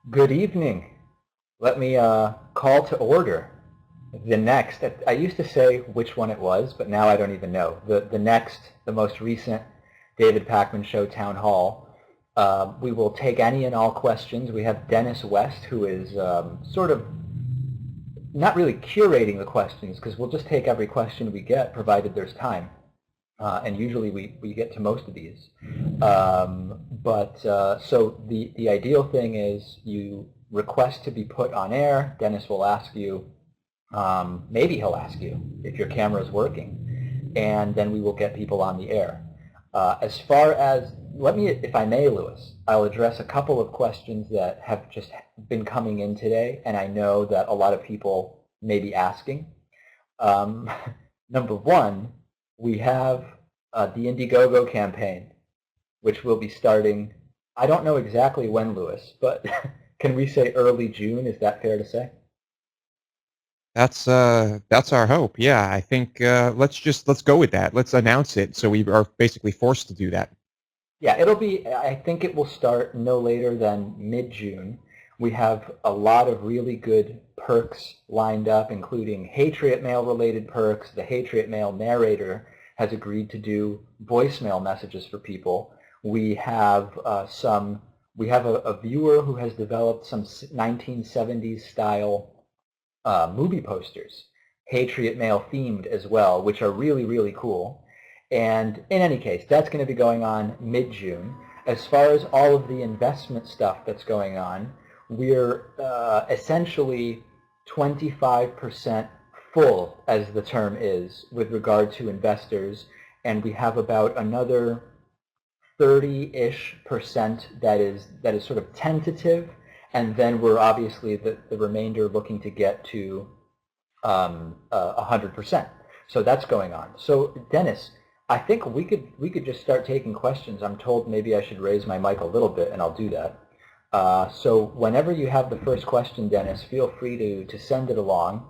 Good evening. Let me call to order the next. I used to say which one it was, but now I don't even know. The most recent David Pakman Show Town Hall. We will take any and all questions. We have Dennis West, who is sort of not really curating the questions because we'll just take every question we get, provided there's time. And usually we get to most of these. So the ideal thing is you request to be put on air. Dennis will ask you, maybe he'll ask you if your camera is working, and then we will get people on the air. As far as, let me, if I may, Lewis, I'll address a couple of questions that have just been coming in today, and I know that a lot of people may be asking. Um, Number one, we have the Indiegogo campaign, which will be starting, I don't know exactly when, Lewis, but can we say early June? Is that fair to say? That's our hope. Yeah, I think let's go with that. Let's announce it so we are basically forced to do that. Yeah, it'll be, I think it will start no later than mid-June. We have a lot of really good perks lined up, including Hatriot Mail related perks. The Hatriot Mail narrator has agreed to do voicemail messages for people. We have a viewer who has developed some 1970s style movie posters, Patriot Mail themed as well, which are really, really cool. And in any case, that's going to be going on mid-June. As far as all of the investment stuff that's going on, we're essentially 25% full, as the term is, with regard to investors, and we have about another 30-ish% that is sort of tentative, and then we're obviously the remainder looking to get to 100%. So that's going on. So Dennis, I think we could just start taking questions. I'm told maybe I should raise my mic a little bit, and I'll do that. So whenever you have the first question, Dennis, feel free to send it along.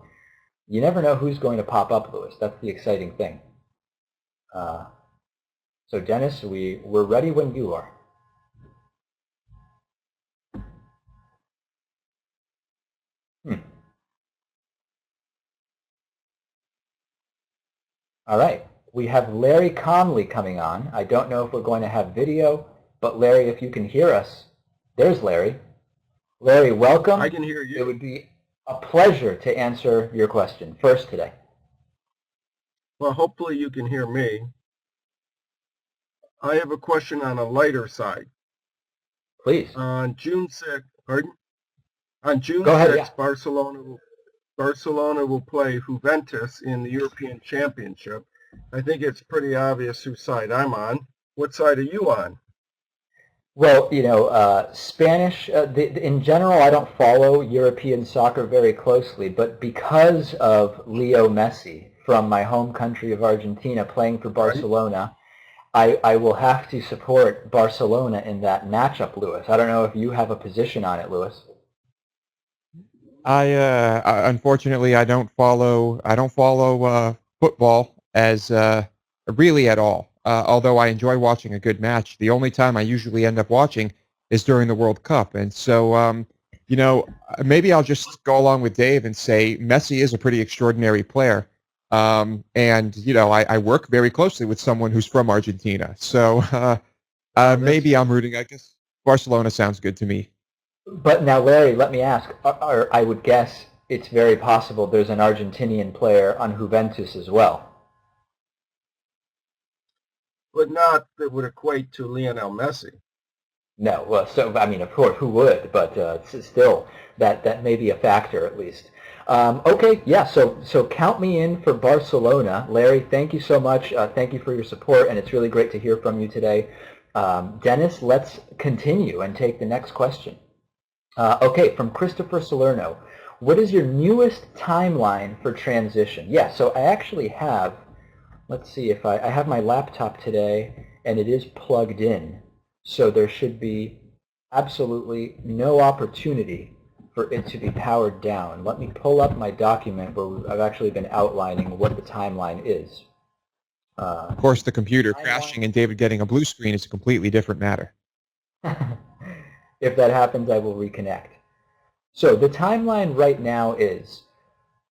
You never know who's going to pop up, Lewis. That's the exciting thing. Uh, so Dennis, we're ready when you are. Hmm. All right. We have Larry Conley coming on. I don't know if we're going to have video, but Larry, if you can hear us, there's Larry. Larry, I welcome. can hear It you. would be a pleasure to answer your question first today. Well, hopefully you can hear me. I have a question on a lighter side. Please. On June 6th, pardon? On June Go ahead, yeah. 6th, Barcelona will play Juventus in the European Championship. I think it's pretty obvious whose side I'm on. What side are you on? Well, Spanish, in general, I don't follow European soccer very closely, but because of Leo Messi from my home country of Argentina playing for Right? Barcelona, I will have to support Barcelona in that matchup, Lewis. I don't know if you have a position on it, Lewis. Unfortunately I don't follow football as really at all. Although I enjoy watching a good match, the only time I usually end up watching is during the World Cup, and so maybe I'll just go along with Dave and say Messi is a pretty extraordinary player. And I work very closely with someone who's from Argentina, so That's maybe I'm good. rooting. I guess Barcelona sounds good to me. But now, Larry, let me ask, I would guess it's very possible there's an Argentinian player on Juventus as well. But not that would equate to Lionel Messi. No, well, so I mean, of course, who would? But still, that may be a factor at least. Okay, yeah. So count me in for Barcelona, Larry. Thank you so much. Thank you for your support, and it's really great to hear from you today. Dennis, let's continue and take the next question. Okay, from Christopher Salerno. What is your newest timeline for transition? Yeah, so I actually have, let's see if I have my laptop today and it is plugged in. So there should be absolutely no opportunity for it to be powered down. Let me pull up my document where I've actually been outlining what the timeline is. Of course, the The computer timeline, crashing and David getting a blue screen is a completely different matter. if that happens, I will reconnect. So the timeline right now is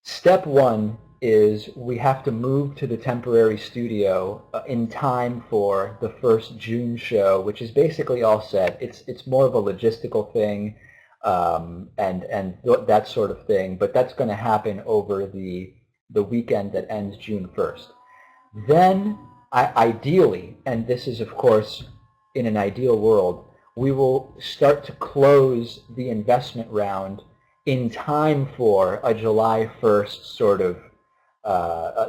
step one is we have to move to the temporary studio in time for the first June show, which is basically all set. It's more of a logistical thing and that sort of thing, but that's going to happen over the weekend that ends June 1st. Then, ideally, and this is of course in an ideal world, we will start to close the investment round in time for a July 1st sort of,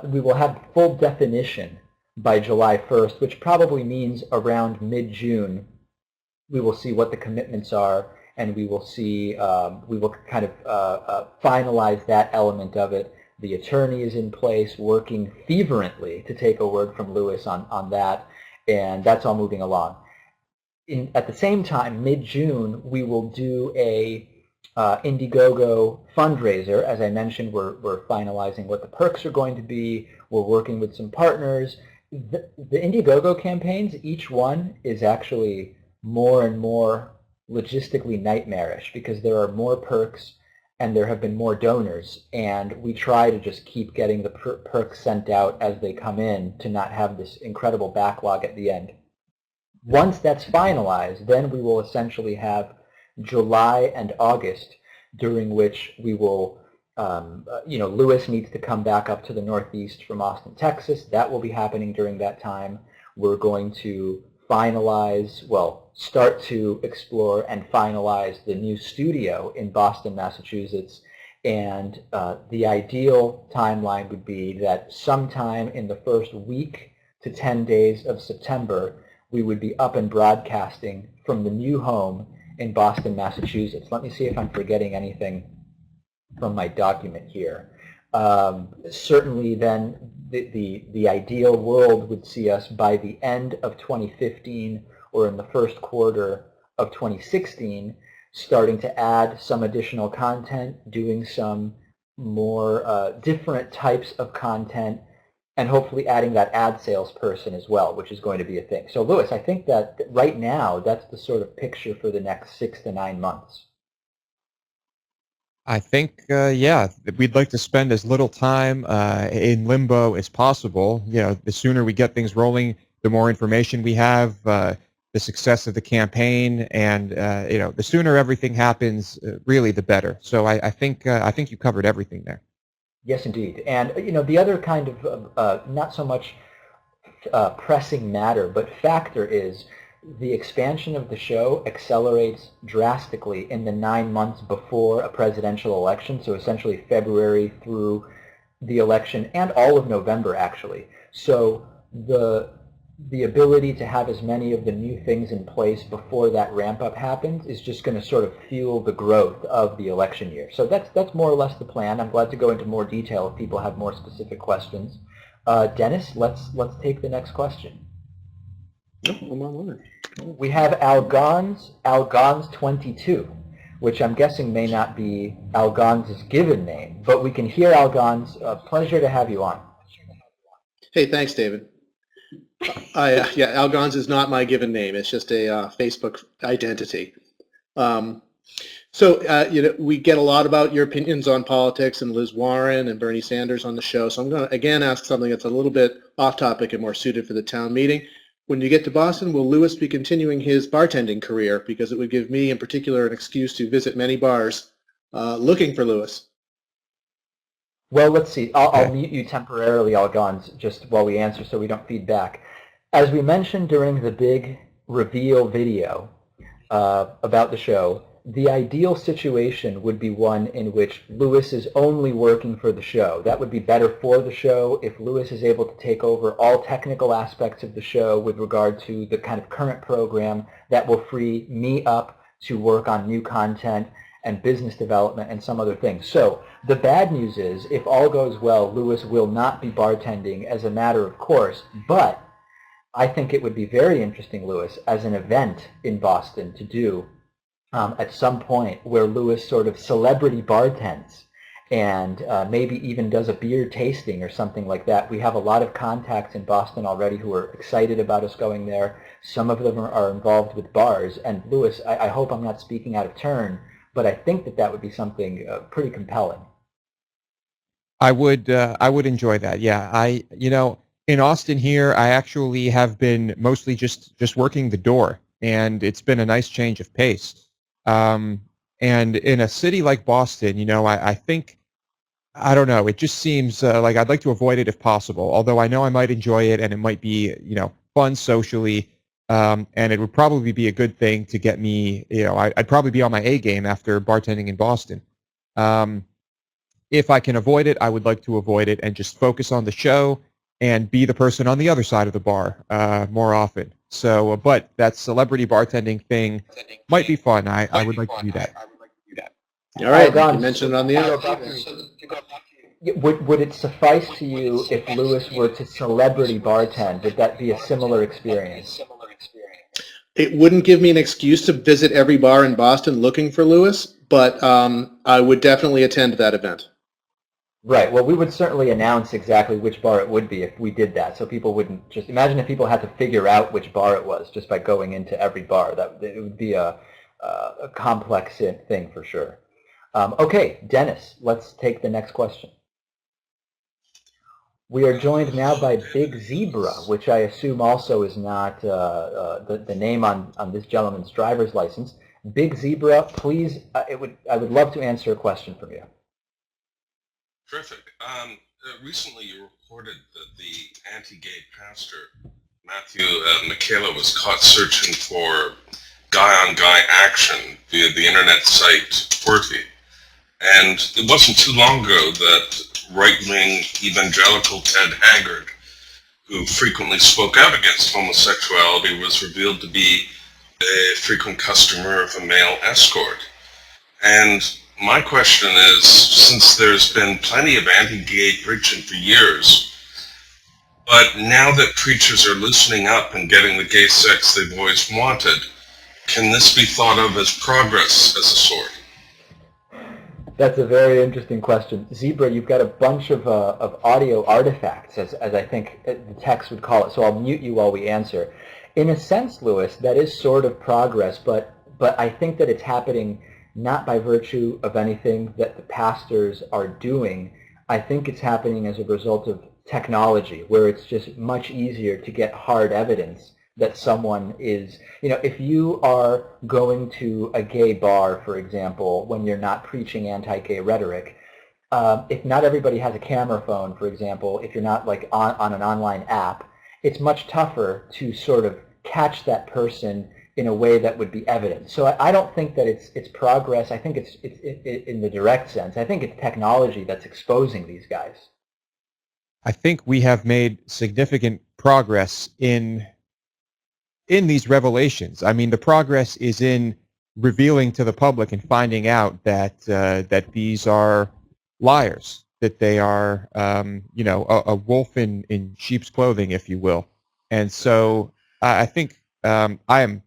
we will have full definition by July 1st, which probably means around mid-June we will see what the commitments are, and we will see, we will kind of finalize that element of it. The attorney is in place, working fervently, to take a word from Lewis on that, and that's all moving along. At the same time, mid-June, we will do a Indiegogo fundraiser. As I mentioned, we're finalizing what the perks are going to be. We're working with some partners. The Indiegogo campaigns, each one is actually more and more logistically nightmarish because there are more perks and there have been more donors, and we try to just keep getting the perks sent out as they come in to not have this incredible backlog at the end. Once that's finalized, then we will essentially have July and August, during which we will, Lewis needs to come back up to the Northeast from Austin, Texas. That will be happening during that time. We're going to finalize, well, start to explore and finalize the new studio in Boston, Massachusetts. And the ideal timeline would be that sometime in the first week to 10 days of September, we would be up and broadcasting from the new home in Boston, Massachusetts. Let me see if I'm forgetting anything from my document here. Certainly then the ideal world would see us by the end of 2015 or in the first quarter of 2016 starting to add some additional content, doing some more different types of content, and hopefully adding that ad salesperson as well, which is going to be a thing. So Lewis, I think that right now that's the sort of picture for the next 6 to 9 months. I think, yeah, we'd like to spend as little time in limbo as possible. You know, the sooner we get things rolling, the more information we have, the success of the campaign, and the sooner everything happens, really, the better. So I think you covered everything there. Yes, indeed. And the other kind of not so much pressing matter, but factor is the expansion of the show accelerates drastically in the 9 months before a presidential election, so essentially February through the election and all of November, actually. So the ability to have as many of the new things in place before that ramp up happens is just going to sort of fuel the growth of the election year. So that's more or less the plan. I'm glad to go into more detail if people have more specific questions. Dennis, let's take the next question. I'm online. We have Algon's 22, which I'm guessing may not be Algon's given name, but we can hear Algon's. Pleasure to have you on. Hey, thanks, David. Yeah, Algon's is not my given name. It's just a Facebook identity. We get a lot about your opinions on politics and Liz Warren and Bernie Sanders on the show. So I'm going to, again, ask something that's a little bit off topic and more suited for the town meeting. When you get to Boston, will Lewis be continuing his bartending career? Because it would give me, in particular, an excuse to visit many bars looking for Lewis. Well, let's see. I'll mute you temporarily, Algon's, just while we answer so we don't feed back. As we mentioned during the big reveal video about the show, the ideal situation would be one in which Lewis is only working for the show. That would be better for the show if Lewis is able to take over all technical aspects of the show with regard to the kind of current program. That will free me up to work on new content and business development and some other things. So the bad news is, if all goes well, Lewis will not be bartending as a matter of course, but I think it would be very interesting, Lewis, as an event in Boston to do at some point where Lewis sort of celebrity bartends and maybe even does a beer tasting or something like that. We have a lot of contacts in Boston already who are excited about us going there. Some of them are involved with bars. And Lewis, I hope I'm not speaking out of turn, but I think that would be something pretty compelling. I would enjoy that. Yeah, in Austin here, I actually have been mostly just working the door, and it's been a nice change of pace. Um, and in a city like Boston, I think I don't know. It just seems like I'd like to avoid it if possible. Although I know I might enjoy it, and it might be fun socially, and it would probably be a good thing to get me. I'd probably be on my A game after bartending in Boston. Um, if I can avoid it, I would like to avoid it and just focus on the show and be the person on the other side of the bar more often. So, but that celebrity bartending thing might be fun. I would like to do that. All right, Don, you mentioned it on the air. Would it suffice to you if Lewis were to celebrity bartend? Would that be a similar experience? It wouldn't give me an excuse to visit every bar in Boston looking for Lewis, but I would definitely attend that event. Right. Well, we would certainly announce exactly which bar it would be if we did that, so people wouldn't just imagine if people had to figure out which bar it was just by going into every bar. That it would be a complex thing for sure. Okay, Dennis, let's take the next question. We are joined now by Big Zebra, which I assume also is not the name on this gentleman's driver's license. Big Zebra, please, I would love to answer a question from you. Terrific. Recently you reported that the anti-gay pastor, Matthew Michaela, was caught searching for guy-on-guy action via the internet site Quirty. And it wasn't too long ago that right-wing evangelical Ted Haggard, who frequently spoke out against homosexuality, was revealed to be a frequent customer of a male escort. And my question is, since there's been plenty of anti-gay preaching for years, but now that preachers are loosening up and getting the gay sex they've always wanted, can this be thought of as progress as a sort? That's a very interesting question. Zebra, you've got a bunch of audio artifacts, as I think the text would call it, so I'll mute you while we answer. In a sense, Lewis, that is sort of progress, but I think that it's happening not by virtue of anything that the pastors are doing. I think it's happening as a result of technology, where it's just much easier to get hard evidence that someone is, if you are going to a gay bar, for example, when you're not preaching anti-gay rhetoric, if not everybody has a camera phone, for example, if you're not like on an online app, it's much tougher to sort of catch that person in a way that would be evident. So I don't think that it's progress. I think it's in the direct sense. I think it's technology that's exposing these guys. I think we have made significant progress in these revelations. I mean, the progress is in revealing to the public and finding out that that these are liars, that they are, a wolf in sheep's clothing, if you will. And so I think I am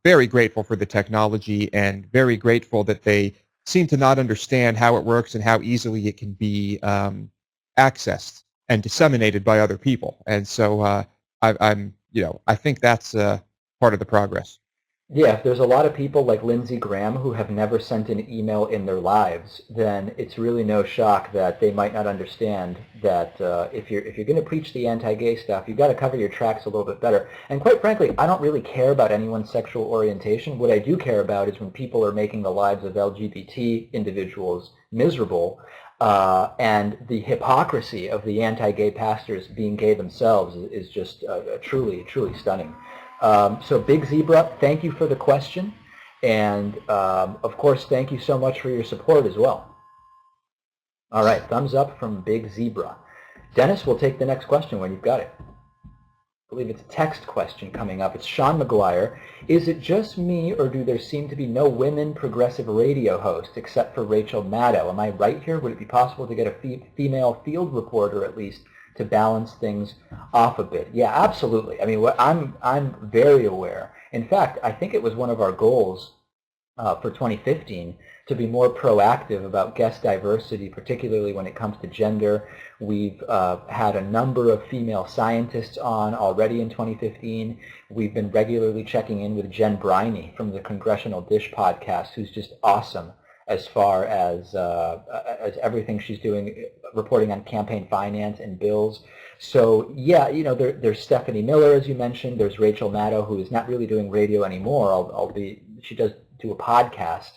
very grateful for the technology and very grateful that they seem to not understand how it works and how easily it can be accessed and disseminated by other people. And so I think that's part of the progress. Yeah, if there's a lot of people like Lindsey Graham who have never sent an email in their lives, then it's really no shock that they might not understand that if you're going to preach the anti-gay stuff, you've got to cover your tracks a little bit better. And quite frankly, I don't really care about anyone's sexual orientation. What I do care about is when people are making the lives of LGBT individuals miserable, and the hypocrisy of the anti-gay pastors being gay themselves is just truly, truly stunning. So Big Zebra, thank you for the question, and of course, thank you so much for your support as well. All right, thumbs up from Big Zebra. Dennis, we'll take the next question when you've got it. I believe it's a text question coming up. It's Sean McGuire. Is it just me, or do there seem to be no women progressive radio hosts except for Rachel Maddow? Am I right here? Would it be possible to get a female field reporter at least to balance things off a bit? Yeah, absolutely. I mean, I'm very aware. In fact, I think it was one of our goals for 2015 to be more proactive about guest diversity, particularly when it comes to gender. We've had a number of female scientists on already in 2015. We've been regularly checking in with Jen Briney from the Congressional Dish podcast, who's just awesome as far as everything she's doing, reporting on campaign finance and bills. So yeah, there's Stephanie Miller, as you mentioned. There's Rachel Maddow, who is not really doing radio anymore, albeit she does do a podcast.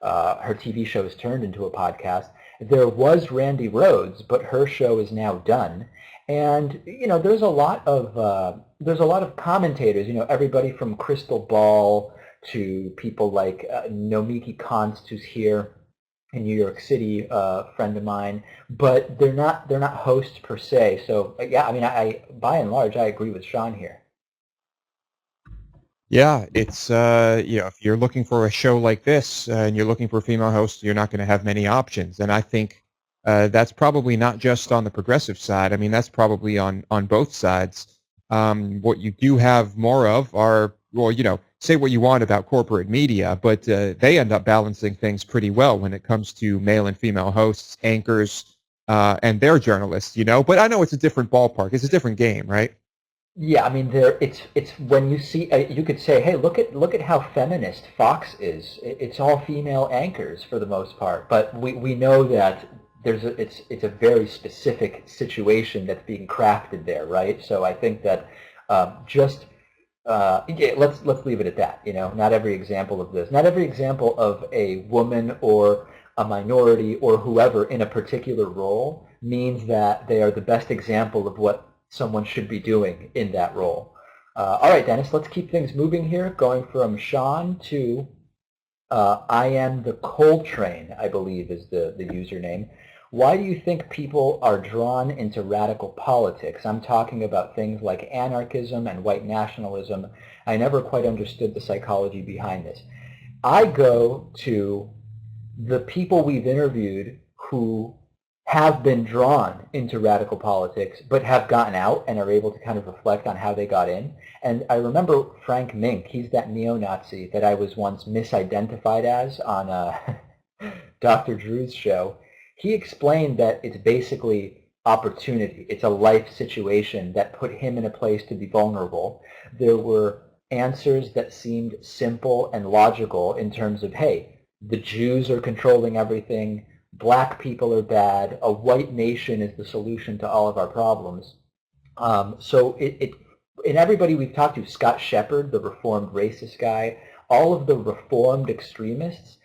Her TV show is turned into a podcast. There was Randy Rhodes, but her show is now done. And there's a lot of commentators. Everybody from Crystal Ball to people like Nomiki Konst, who's here in New York City, friend of mine, but they're not hosts per se. So yeah, I mean, I by and large I agree with Sean here. Yeah, it's if you're looking for a show like this and you're looking for a female host, you're not going to have many options. And I think that's probably not just on the progressive side. I mean, that's probably on both sides. What you do have more of are, well, say what you want about corporate media, but they end up balancing things pretty well when it comes to male and female hosts, anchors, and their journalists. But I know it's a different ballpark. It's a different game, right? Yeah, I mean, it's when you see you could say, hey, look at how feminist Fox is. It's all female anchors for the most part, but we know that it's a very specific situation that's being crafted there, right? So I think that yeah, let's leave it at that. Not every example of this, not every example of a woman or a minority or whoever in a particular role means that they are the best example of what someone should be doing in that role. All right, Dennis, let's keep things moving here, going from Sean to I am the Coltrane, I believe is the username. Why do you think people are drawn into radical politics? I'm talking about things like anarchism and white nationalism. I never quite understood the psychology behind this. I go to the people we've interviewed who have been drawn into radical politics but have gotten out and are able to kind of reflect on how they got in. And I remember Frank Mink, he's that neo-Nazi that I was once misidentified as on Dr. Drew's show. He explained that it's basically opportunity. It's a life situation that put him in a place to be vulnerable. There were answers that seemed simple and logical in terms of, hey, the Jews are controlling everything, black people are bad, a white nation is the solution to all of our problems. So and everybody we've talked to, Scott Shepard, the reformed racist guy, all of the reformed extremists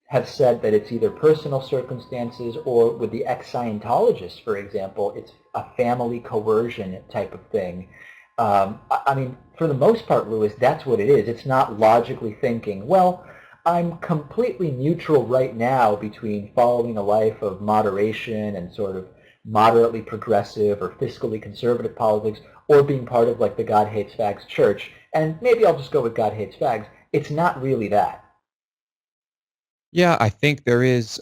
have said that it's either personal circumstances or with the ex-Scientologists, for example, it's a family coercion type of thing. I mean, for the most part, Lewis, that's what it is. It's not logically thinking, well, I'm completely neutral right now between following a life of moderation and sort of moderately progressive or fiscally conservative politics or being part of like the God Hates Fags church, and maybe I'll just go with God Hates Fags. It's not really that. Yeah, I think there is,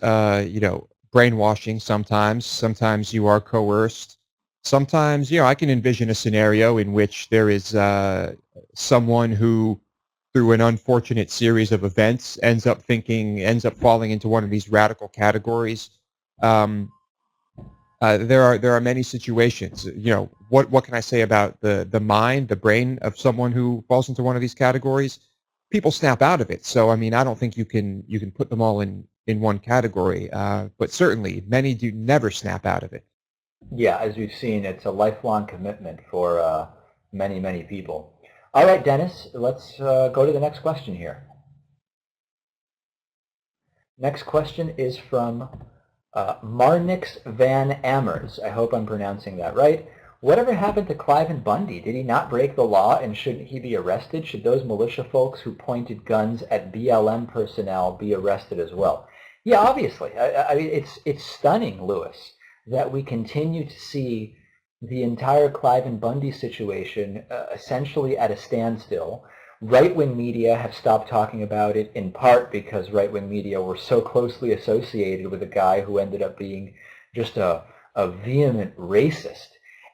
brainwashing sometimes. Sometimes you are coerced. Sometimes, I can envision a scenario in which there is someone who, through an unfortunate series of events, ends up falling into one of these radical categories. Um, there are many situations. What can I say about the mind, the brain of someone who falls into one of these categories? People snap out of it. So I mean, I don't think you can put them all in one category. But certainly, many do never snap out of it. Yeah, as we've seen, it's a lifelong commitment for many people. All right, Dennis, let's go to the next question here. Next question is from Marnix Van Amers. I hope I'm pronouncing that right. Whatever happened to Cliven Bundy? Did he not break the law, and shouldn't he be arrested? Should those militia folks who pointed guns at BLM personnel be arrested as well? Yeah, obviously. I mean, it's stunning, Lewis, that we continue to see the entire Cliven Bundy situation essentially at a standstill. Right-wing media have stopped talking about it, in part because right-wing media were so closely associated with a guy who ended up being just a vehement racist.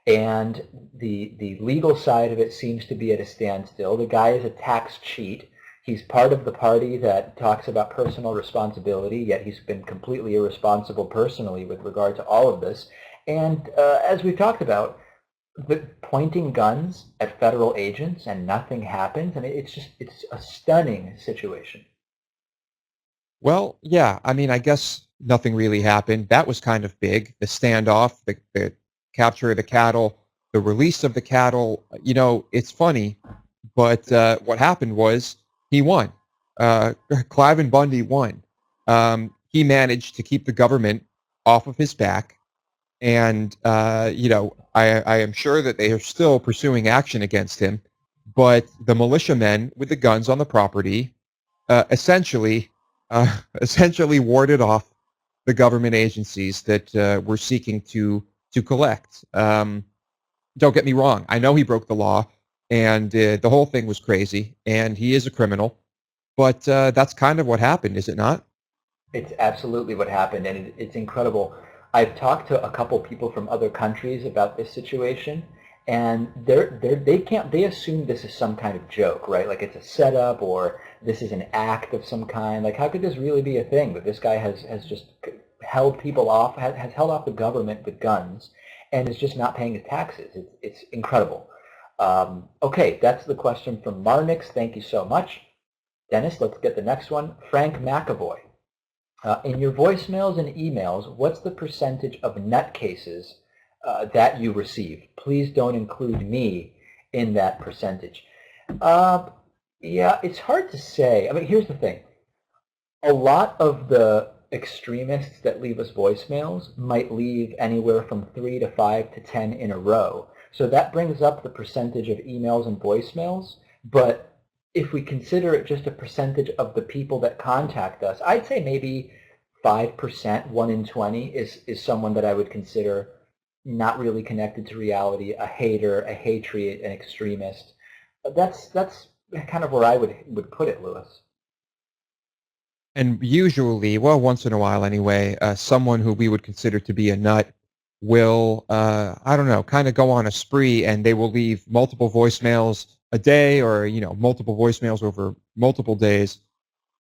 And the legal side of it seems to be at a standstill. The guy is a tax cheat. He's part of the party that talks about personal responsibility, yet he's been completely irresponsible personally with regard to all of this. And as we've talked about, pointing guns at federal agents and nothing happens. I mean, it's a stunning situation. Well, yeah. I mean, I guess nothing really happened. That was kind of big. The standoff, the capture of the cattle, the release of the cattle. You know, it's funny, but what happened was he won. Cliven Bundy won. He managed to keep the government off of his back, and you know, I am sure that they are still pursuing action against him. But the militiamen with the guns on the property essentially essentially warded off the government agencies that were seeking to collect. Don't get me wrong; I know he broke the law, and the whole thing was crazy, and he is a criminal. But that's kind of what happened, is it not? It's absolutely what happened, and it's incredible. I've talked to a couple people from other countries about this situation, and they assume this is some kind of joke, right? Like it's a setup or this is an act of some kind. Like how could this really be a thing? That this guy has just held people off, has held off the government with guns, and is just not paying his taxes. It's incredible. Okay, that's the question from Marnix. Thank you so much. Dennis, let's get the next one. Frank McAvoy. In your voicemails and emails, what's the percentage of nutcases that you receive? Please don't include me in that percentage. Uh, yeah, it's hard to say. I mean, here's the thing. A lot of the extremists that leave us voicemails might leave anywhere from 3 to 5 to 10 in a row. So that brings up the percentage of emails and voicemails. But if we consider it just a percentage of the people that contact us, I'd say maybe 5%, 1 in 20, is someone that I would consider not really connected to reality, a hater, a hatred, an extremist. That's kind of where I would put it, Lewis. And usually, well, once in a while anyway, someone who we would consider to be a nut will, I don't know, kind of go on a spree, and they will leave multiple voicemails a day, or you know, multiple voicemails over multiple days,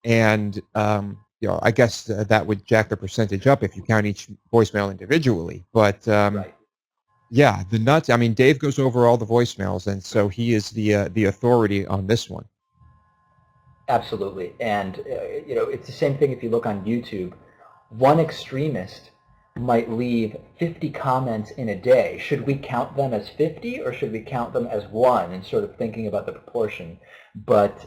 and you know, I guess that would jack the percentage up if you count each voicemail individually. But Right. yeah, the nuts. I mean, Dave goes over all the voicemails, and so he is the authority on this one. Absolutely. And, it's the same thing if you look on YouTube. One extremist might leave 50 comments in a day. Should we count them as 50 or should we count them as one and sort of thinking about the proportion? But,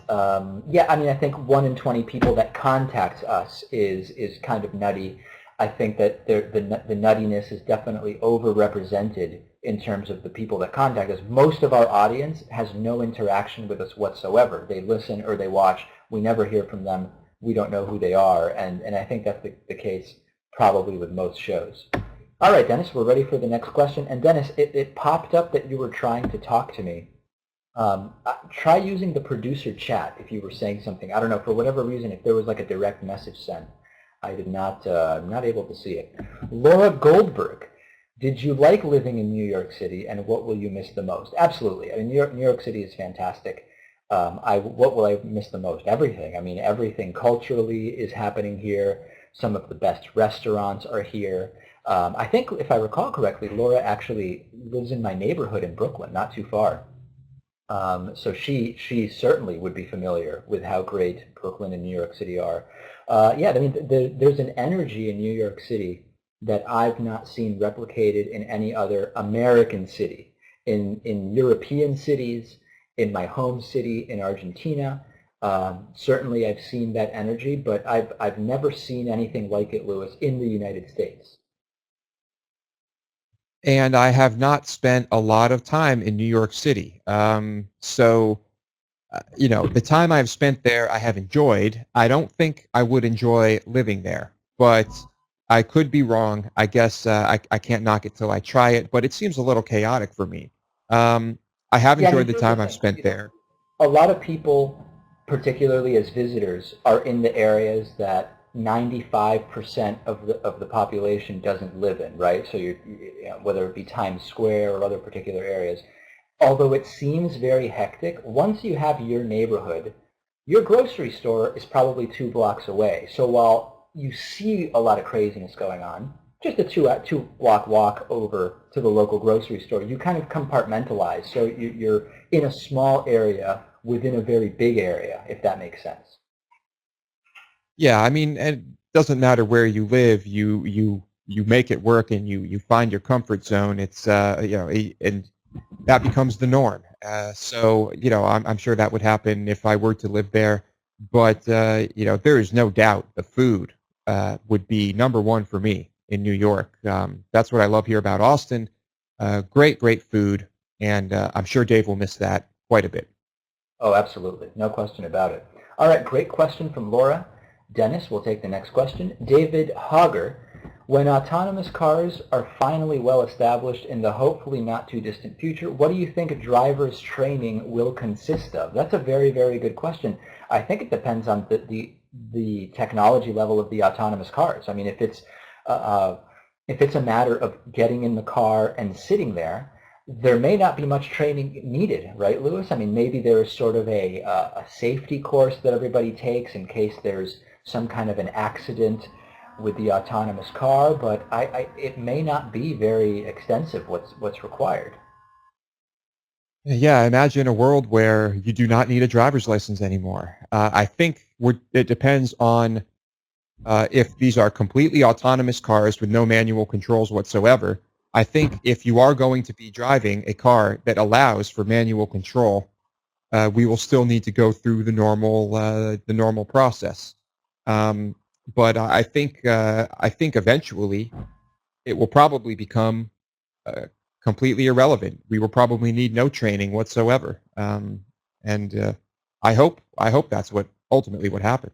yeah, I mean, I think 1 in 20 people that contact us is kind of nutty. I think that the nuttiness is definitely overrepresented in terms of the people that contact us. Most of our audience has no interaction with us whatsoever. They listen or they watch. We never hear from them. We don't know who they are. And I think that's the case probably with most shows. All right, Dennis, we're ready for the next question. And Dennis, it popped up that you were trying to talk to me. Try using the producer chat if you were saying something. I don't know, for whatever reason, if there was like a direct message sent. I did not, I'm not able to see it. Laura Goldberg, did you like living in New York City, and what will you miss the most? Absolutely. I mean, New York City is fantastic. What will I miss the most? Everything. I mean, everything culturally is happening here. Some of the best restaurants are here. I think, if I recall correctly, Laura actually lives in my neighborhood in Brooklyn, not too far. So she certainly would be familiar with how great Brooklyn and New York City are. Yeah, I mean, there's an energy in New York City that I've not seen replicated in any other American city. In European cities, in my home city in Argentina, certainly I've seen that energy, but I've never seen anything like it, Lewis, in the United States. And I have not spent a lot of time in New York City. So, you know, the time I've spent there, I have enjoyed. I don't think I would enjoy living there, but I could be wrong. I guess I can't knock it till I try it, but it seems a little chaotic for me. I have Yeah, I enjoyed mean, the here's the time I've thing. spent there. A lot of people, particularly as visitors, are in the areas that 95% of the population doesn't live in, right? So whether it be Times Square or other particular areas. Although it seems very hectic, once you have your neighborhood, your grocery store is probably 2 blocks away. So while you see a lot of craziness going on, just a two block walk over to the local grocery store, you kind of compartmentalize. So you're in a small area within a very big area, if that makes sense. Yeah, I mean, and it doesn't matter where you live, you make it work and you find your comfort zone. It's and that becomes the norm. So I'm sure that would happen if I were to live there. But there is no doubt the food would be number one for me in New York. That's what I love here about Austin. Great food, and I'm sure Dave will miss that quite a bit. Oh, absolutely. No question about it. All right, great question from Laura. Dennis, we'll take the next question. David Hogger, when autonomous cars are finally well established in the hopefully not too distant future, what do you think drivers' training will consist of? That's a very, very good question. I think it depends on the technology level of the autonomous cars. I mean, if it's a matter of getting in the car and sitting there may not be much training needed, right, Lewis? I mean, maybe there is sort of a safety course that everybody takes in case there's some kind of an accident with the autonomous car, but it may not be very extensive what's required. Yeah, imagine a world where you do not need a driver's license anymore. I think it depends on if these are completely autonomous cars with no manual controls whatsoever. I think if you are going to be driving a car that allows for manual control, we will still need to go through the normal process. Um, but I think eventually it will probably become uh, completely irrelevant. We will probably need no training whatsoever. And I hope that's what ultimately what happens.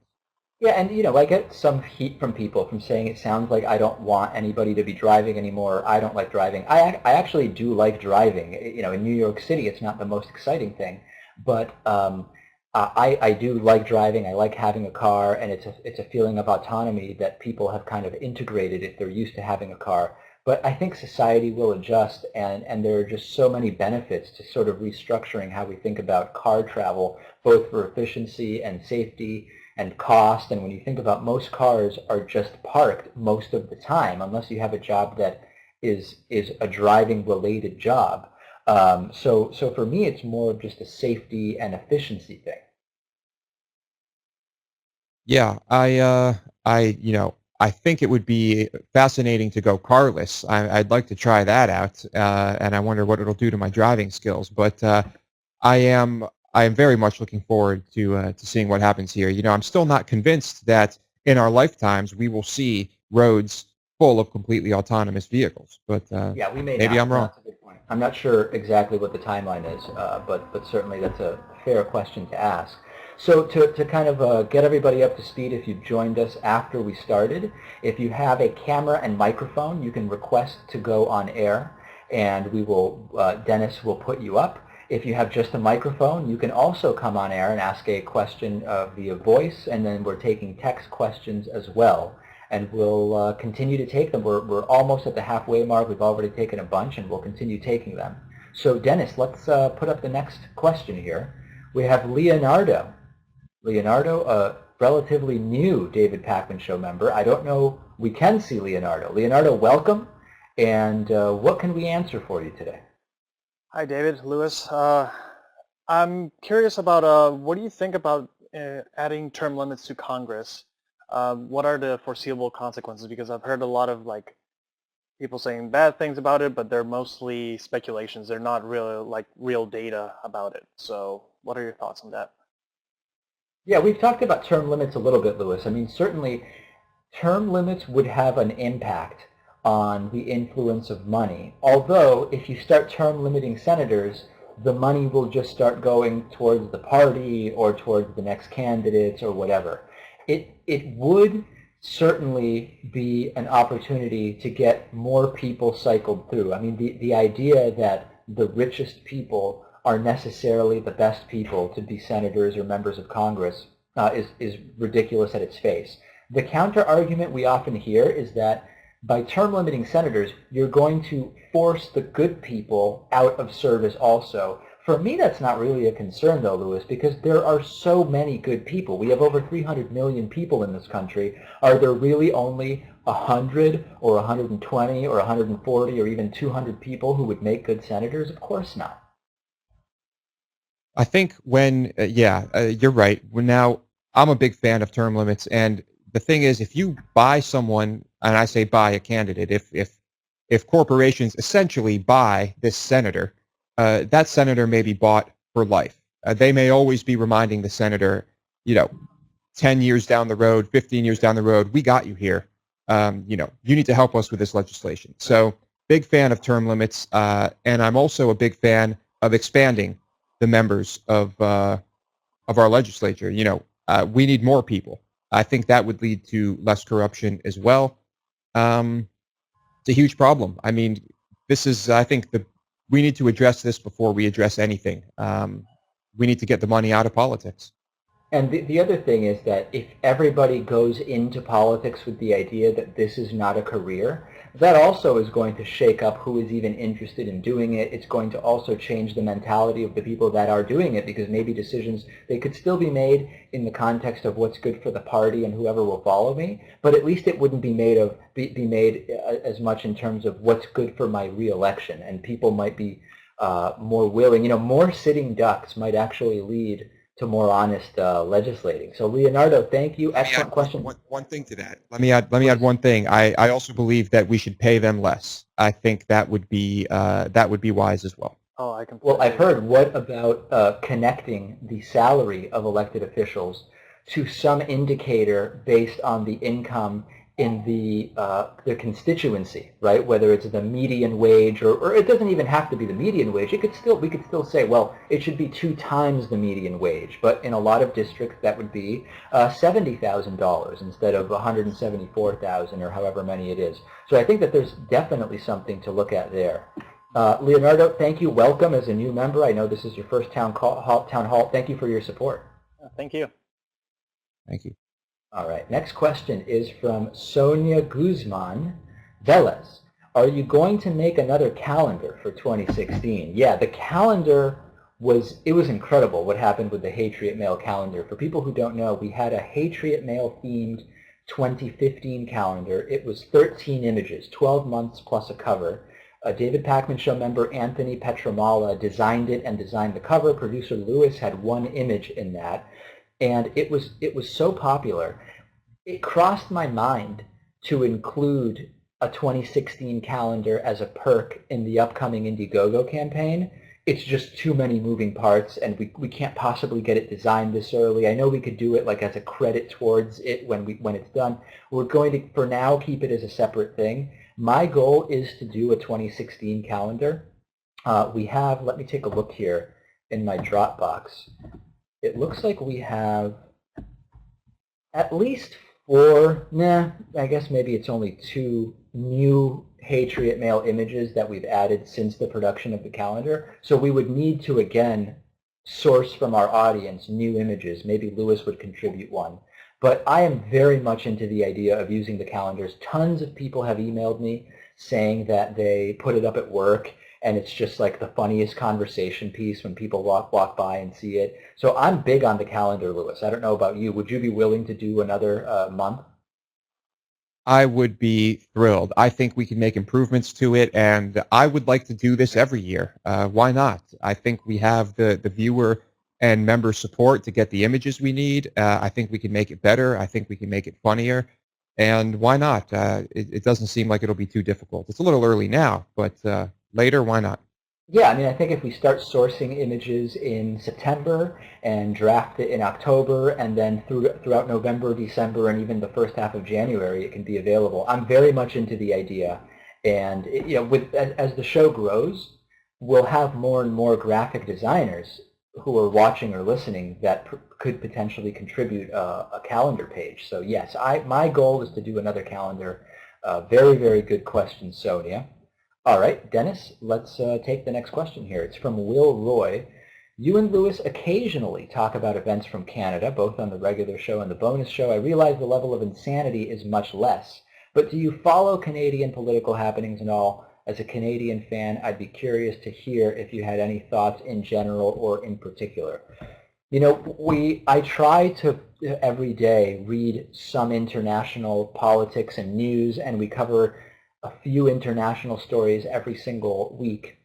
Yeah, and I get some heat from people from saying it sounds like I don't want anybody to be driving anymore. I don't like driving. I actually do like driving. In New York City, it's not the most exciting thing, but I do like driving. I like having a car, and it's a feeling of autonomy that people have kind of integrated if they're used to having a car. But I think society will adjust, and there are just so many benefits to sort of restructuring how we think about car travel, both for efficiency and safety and cost. And when you think about most cars are just parked most of the time, unless you have a job that is a driving related job. So for me, it's more of just a safety and efficiency thing. Yeah, I think it would be fascinating to go carless. I'd like to try that out, and I wonder what it'll do to my driving skills. But I am I am very much looking forward to seeing what happens here. I'm still not convinced that in our lifetimes we will see roads full of completely autonomous vehicles, but Yeah, we may maybe not. I'm No, wrong. that's a good point. I'm not sure exactly what the timeline is, but certainly that's a fair question to ask. So to kind of get everybody up to speed, if you've joined us after we started, if you have a camera and microphone, you can request to go on air, and Dennis will put you up. If you have just a microphone, you can also come on air and ask a question via voice, and then we're taking text questions as well, and we'll continue to take them. We're almost at the halfway mark. We've already taken a bunch, and we'll continue taking them. So Dennis, let's put up the next question here. We have Leonardo. Leonardo, a relatively new David Pakman Show member. I don't know, we can see Leonardo. Leonardo, welcome, and what can we answer for you today? Hi, David, Lewis. I'm curious about what do you think about adding term limits to Congress? What are the foreseeable consequences? Because I've heard a lot of people saying bad things about it, but they're mostly speculations. They're not real data about it. So, what are your thoughts on that? Yeah, we've talked about term limits a little bit, Lewis. I mean, certainly term limits would have an impact on the influence of money. Although, if you start term limiting senators, the money will just start going towards the party or towards the next candidates or whatever. It would certainly be an opportunity to get more people cycled through. I mean, the idea that the richest people are necessarily the best people to be senators or members of Congress is ridiculous at its face. The counter argument we often hear is that by term limiting senators, you're going to force the good people out of service also. For me, that's not really a concern, though, Lewis, because there are so many good people. We have over 300 million people in this country. Are there really only 100 or 120 or 140 or even 200 people who would make good senators? Of course not. I think when, yeah, you're right. Now, I'm a big fan of term limits, and the thing is, if you buy someone, and I say buy a candidate, if corporations essentially buy this senator, that senator may be bought for life. They may always be reminding the senator, you know, 10 years down the road, 15 years down the road, we got you here. You know, you need to help us with this legislation. So big fan of term limits, and I'm also a big fan of expanding the members of our legislature. You know, we need more people. I think that would lead to less corruption as well. Um, it's a huge problem. I mean, this is, I think, we need to address this before we address anything. We need to get the money out of politics. And the other thing is that if everybody goes into politics with the idea that this is not a career, that also is going to shake up who is even interested in doing it. It's going to also change the mentality of the people that are doing it, because maybe decisions, they could still be made in the context of what's good for the party and whoever will follow me, but at least it wouldn't be made as much in terms of what's good for my reelection, and people might be more willing. You know, more sitting ducks might actually lead to more honest legislating. So Leonardo, thank you. Excellent question. One thing to that. Let me add one thing. I also believe that we should pay them less. I think that would be wise as well. Oh, I can. Well, I've heard. What about connecting the salary of elected officials to some indicator based on the income in their constituency, right? Whether it's the median wage, or it doesn't even have to be the median wage. We could still say, well, it should be 2 times the median wage. But in a lot of districts, that would be $70,000 instead of $174,000 or however many it is. So I think that there's definitely something to look at there. Leonardo, thank you. Welcome as a new member. I know this is your first town hall. Thank you for your support. Thank you. Thank you. All right. Next question is from Sonia Guzman Velez. Are you going to make another calendar for 2016? Yeah, the calendar was incredible what happened with the Hatriot Mail calendar. For people who don't know, we had a Hatriot Mail themed 2015 calendar. It was 13 images, 12 months plus a cover. David Pakman Show member Anthony Petramala designed it and designed the cover. Producer Lewis had 1 image in that. And it was so popular, it crossed my mind to include a 2016 calendar as a perk in the upcoming Indiegogo campaign. It's just too many moving parts, and we can't possibly get it designed this early. I know we could do it like as a credit towards it when it's done. We're going to, for now, keep it as a separate thing. My goal is to do a 2016 calendar. We have, let me take a look here in my Dropbox. It looks like we have at least 4, I guess maybe it's only 2 new Hatriot Mail images that we've added since the production of the calendar. So we would need to, again, source from our audience new images. Maybe Lewis would contribute one. But I am very much into the idea of using the calendars. Tons of people have emailed me saying that they put it up at work, and it's just like the funniest conversation piece when people walk by and see it. So I'm big on the calendar, Lewis. I don't know about you. Would you be willing to do another month? I would be thrilled. I think we can make improvements to it, and I would like to do this every year. Why not? I think we have the viewer and member support to get the images we need. I think we can make it better. I think we can make it funnier. And why not? It doesn't seem like it'll be too difficult. It's a little early now, but later, why not? Yeah, I mean, I think if we start sourcing images in September and draft it in October, and then throughout November, December, and even the first half of January, it can be available. I'm very much into the idea, and as the show grows, we'll have more and more graphic designers who are watching or listening that could potentially contribute a calendar page. So yes, my goal is to do another calendar. Very, very good question, Sonia. All right, Dennis, let's take the next question here. It's from Will Roy. You and Lewis occasionally talk about events from Canada, both on the regular show and the bonus show. I realize the level of insanity is much less, but do you follow Canadian political happenings and all? As a Canadian fan, I'd be curious to hear if you had any thoughts in general or in particular. You know, I try to every day read some international politics and news, and we cover a few international stories every single week,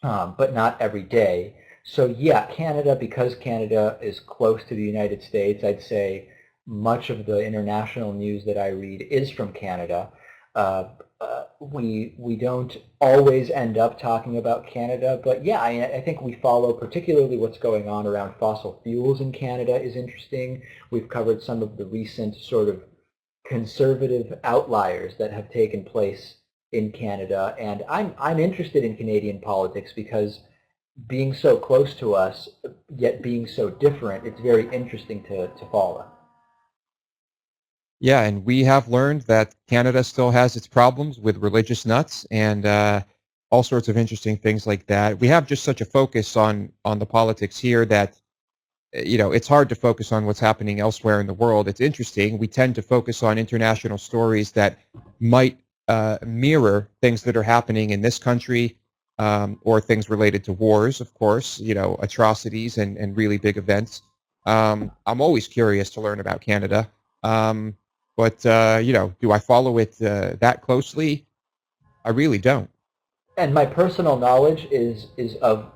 but not every day. So yeah, Canada, because Canada is close to the United States, I'd say much of the international news that I read is from Canada. We don't always end up talking about Canada, but yeah, I think we follow particularly what's going on around fossil fuels in Canada is interesting. We've covered some of the recent sort of conservative outliers that have taken place in Canada, and I'm interested in Canadian politics because being so close to us, yet being so different, it's very interesting to follow. Yeah, and we have learned that Canada still has its problems with religious nuts and all sorts of interesting things like that. We have just such a focus on the politics here that it's hard to focus on what's happening elsewhere in the world. It's interesting. We tend to focus on international stories that might mirror things that are happening in this country, or things related to wars, of course, atrocities and really big events. I'm always curious to learn about Canada. Um, but, do I follow it that closely? I really don't. And my personal knowledge is of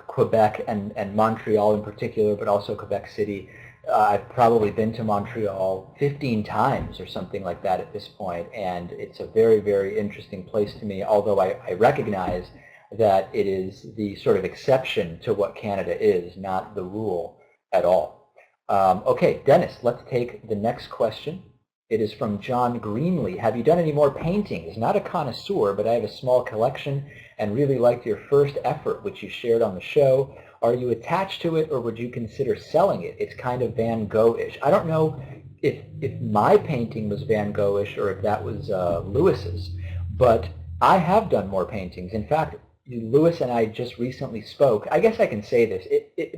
Quebec and Montreal in particular, but also Quebec City. I've probably been to Montreal 15 times or something like that at this point, and it's a very, very interesting place to me, although I recognize that it is the sort of exception to what Canada is, not the rule at all. Okay, Dennis, let's take the next question. It is from John Greenlee. Have you done any more paintings? Not a connoisseur, but I have a small collection and really liked your first effort, which you shared on the show. Are you attached to it, or would you consider selling it? It's kind of Van Gogh-ish. I don't know if my painting was Van Gogh-ish or if that was Lewis's, but I have done more paintings. In fact, Lewis and I just recently spoke. I guess I can say this.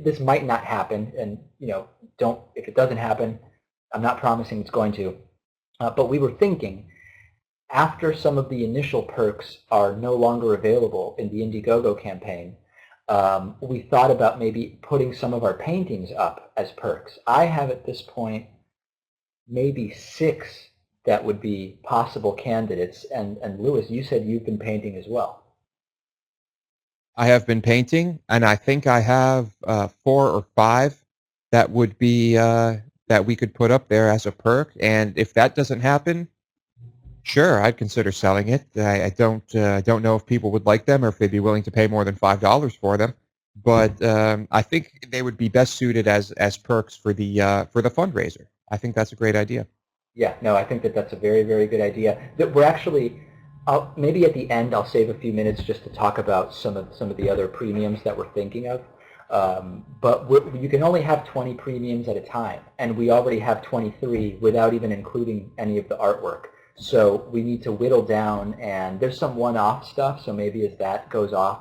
This might not happen, and don't. If it doesn't happen, I'm not promising it's going to. But we were thinking, after some of the initial perks are no longer available in the Indiegogo campaign, we thought about maybe putting some of our paintings up as perks. I have at this point maybe 6 that would be possible candidates. And Lewis, you said you've been painting as well. I have been painting, and I think I have 4 or 5 that would be that we could put up there as a perk. And if that doesn't happen, sure, I'd consider selling it. I don't know if people would like them or if they'd be willing to pay more than $5 for them. But I think they would be best suited as perks for the fundraiser. I think that's a great idea. Yeah, no, I think that that's a very, very good idea. That we're actually, maybe at the end I'll save a few minutes just to talk about some of the other premiums that we're thinking of. But you can only have 20 premiums at a time, and we already have 23 without even including any of the artwork. So we need to whittle down, and there's some one-off stuff, so maybe as that goes off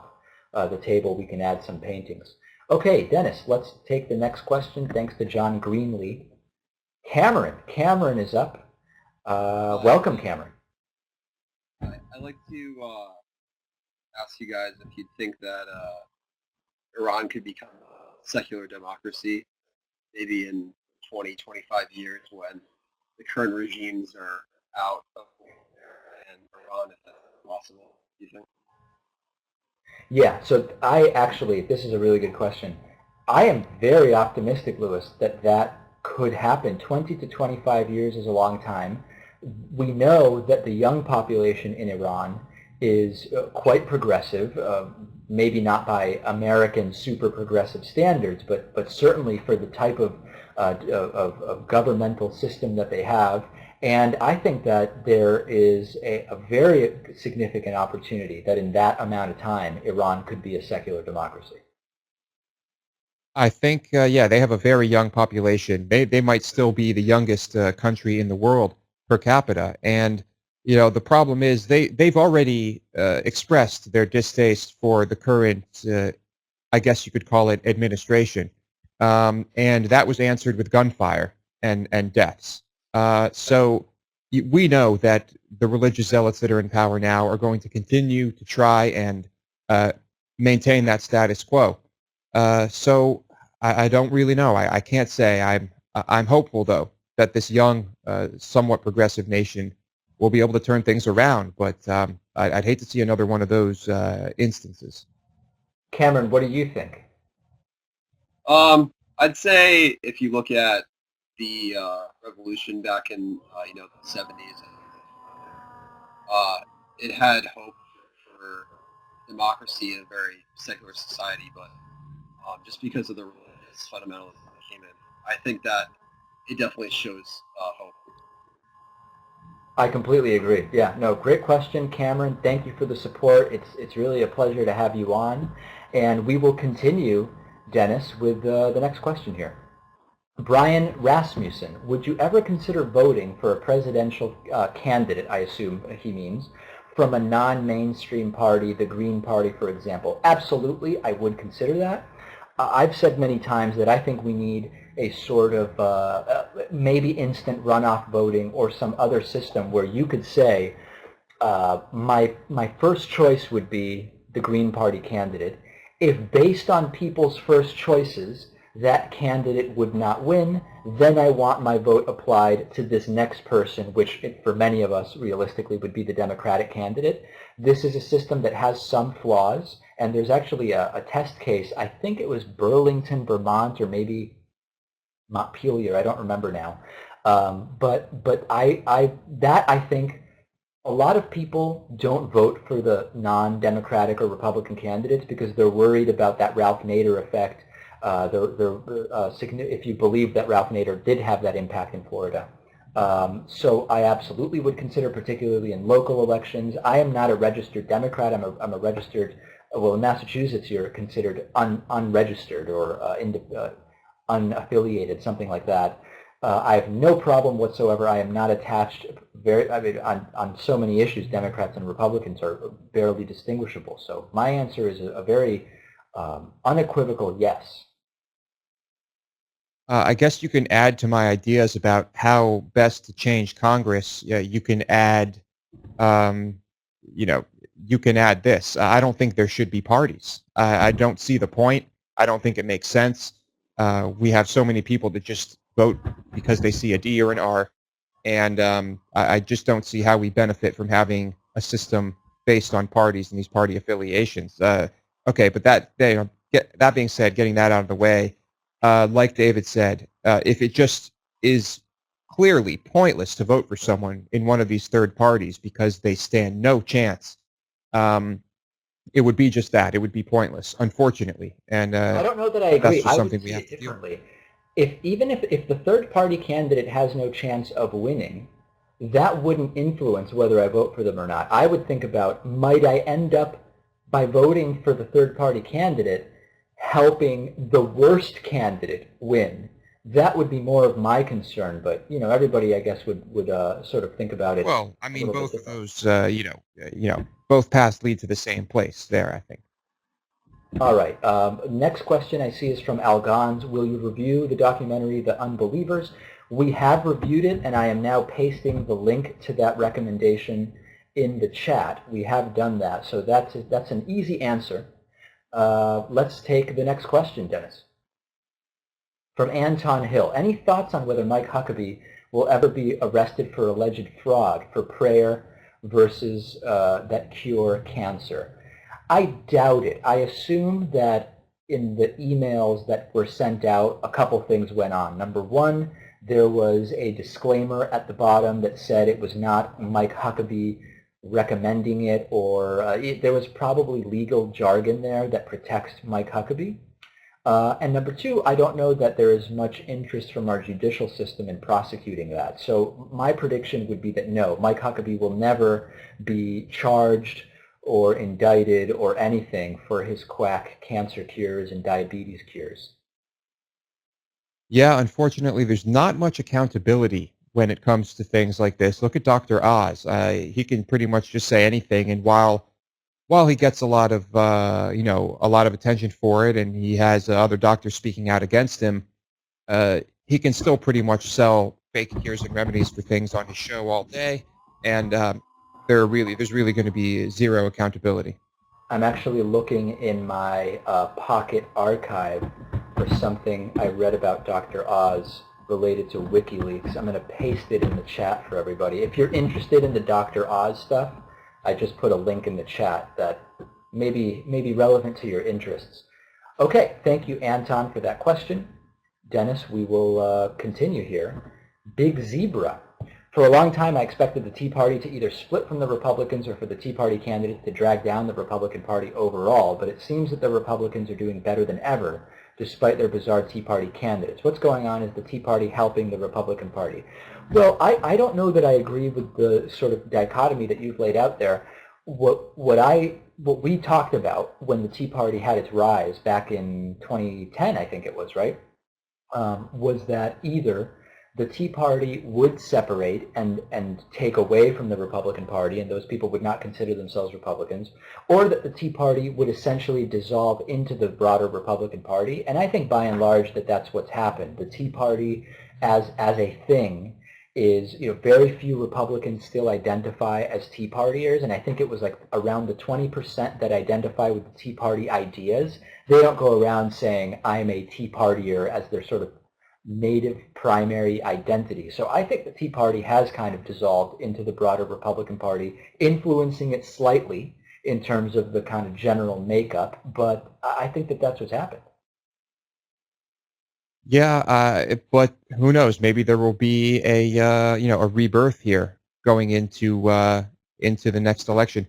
the table, we can add some paintings. Okay, Dennis, let's take the next question, thanks to John Greenlee. Cameron is up. Welcome, Cameron. I'd like to ask you guys if you'd think that Iran could become a secular democracy maybe in 20, 25 years when the current regimes are out of and Iran, if that's possible, do you think? Yeah, so this is a really good question. I am very optimistic, Lewis, that could happen. 20 to 25 years is a long time. We know that the young population in Iran is quite progressive, maybe not by American super progressive standards, but certainly for the type of governmental system that they have. And I think that there is a very significant opportunity that in that amount of time, Iran could be a secular democracy. I think, yeah, they have a very young population. They might still be the youngest country in the world per capita. And, the problem is they've already expressed their distaste for the current, I guess you could call it, administration. And that was answered with gunfire and deaths. So we know that the religious zealots that are in power now are going to continue to try and maintain that status quo. So I don't really know. I can't say. I'm hopeful though that this young, somewhat progressive nation will be able to turn things around. But I'd hate to see another one of those instances. Cameron, what do you think? I'd say if you look at the revolution back in the 70s. It had hope for democracy in a very secular society, but just because of the religious fundamentalism that came in, I think that it definitely shows hope. I completely agree. Yeah, no, great question, Cameron. Thank you for the support. It's really a pleasure to have you on, and we will continue, Dennis, with the next question here. Brian Rasmussen, would you ever consider voting for a presidential candidate, I assume he means, from a non-mainstream party, the Green Party, for example? Absolutely, I would consider that. I've said many times that I think we need a sort of maybe instant runoff voting or some other system where you could say, my first choice would be the Green Party candidate. If based on people's first choices, that candidate would not win, then I want my vote applied to this next person, which for many of us realistically would be the Democratic candidate. This is a system that has some flaws, and there's actually a test case. I think it was Burlington, Vermont, or maybe Montpelier. I don't remember now. But I think a lot of people don't vote for the non-Democratic or Republican candidates because they're worried about that Ralph Nader effect. If you believe that Ralph Nader did have that impact in Florida. So I absolutely would consider, particularly in local elections. I am not a registered Democrat. I'm a registered, well, in Massachusetts you're considered unregistered or unaffiliated, something like that. I have no problem whatsoever. I am not attached on so many issues. Democrats and Republicans are barely distinguishable. So my answer is a very unequivocal yes. I guess you can add to my ideas about how best to change Congress. You can add, you can add this. I don't think there should be parties. I don't see the point. I don't think it makes sense. We have so many people that just vote because they see a D or an R, and I just don't see how we benefit from having a system based on parties and these party affiliations. Okay, but that being said, getting that out of the way, like David said, if it just is clearly pointless to vote for someone in one of these third parties because they stand no chance, it would be just that. It would be pointless, unfortunately. And I don't know that I agree. That's just I something would we see have it to deal with. differently. If the third party candidate has no chance of winning, that wouldn't influence whether I vote for them or not. I would think about, might I end up, by voting for the third party candidate, helping the worst candidate win? That would be more of my concern, but everybody, I guess, would sort of think about it. Well, I mean, little bit both of different. those, both paths lead to the same place. There, I think. All right. Next question I see is from Algons. Will you review the documentary The Unbelievers? We have reviewed it, and I am now pasting the link to that recommendation in the chat. We have done that, so that's an easy answer. Let's take the next question, Dennis. From Anton Hill. Any thoughts on whether Mike Huckabee will ever be arrested for alleged fraud for prayer versus that cure cancer? I doubt it. I assume that in the emails that were sent out, a couple things went on. Number one, there was a disclaimer at the bottom that said it was not Mike Huckabee recommending it, or there was probably legal jargon there that protects Mike Huckabee. And number two, I don't know that there is much interest from our judicial system in prosecuting that. So my prediction would be that no, Mike Huckabee will never be charged or indicted or anything for his quack cancer cures and diabetes cures. Yeah, unfortunately, there's not much accountability when it comes to things like this. Look at Dr. Oz. He can pretty much just say anything, and while he gets a lot of attention for it, and he has other doctors speaking out against him, he can still pretty much sell fake cures and remedies for things on his show all day, and there's really going to be zero accountability. I'm actually looking in my pocket archive for something I read about Dr. Oz related to WikiLeaks. I'm going to paste it in the chat for everybody. If you're interested in the Dr. Oz stuff, I just put a link in the chat that may be relevant to your interests. Okay, thank you, Anton, for that question. Dennis, we will continue here. big zebra. For a long time, I expected the Tea Party to either split from the Republicans or for the Tea Party candidates to drag down the Republican Party overall, but it seems that the Republicans are doing better than ever, despite their bizarre Tea Party candidates. What's going on? Is the Tea Party helping the Republican Party? Well, I don't know that I agree with the sort of dichotomy that you've laid out there. What we talked about when the Tea Party had its rise back in 2010, I think it was, right? Was that either the Tea Party would separate and take away from the Republican Party, and those people would not consider themselves Republicans, or that the Tea Party would essentially dissolve into the broader Republican Party. And I think by and large that that's what's happened. The Tea Party as a thing is, very few Republicans still identify as Tea Partiers, and I think it was like around the 20% that identify with the Tea Party ideas. They don't go around saying, I'm a Tea Partier as their sort of native primary identity. So I think the Tea Party has kind of dissolved into the broader Republican Party, influencing it slightly in terms of the kind of general makeup, but I think that that's what's happened. Yeah, but who knows? Maybe there will be a rebirth here going into the next election.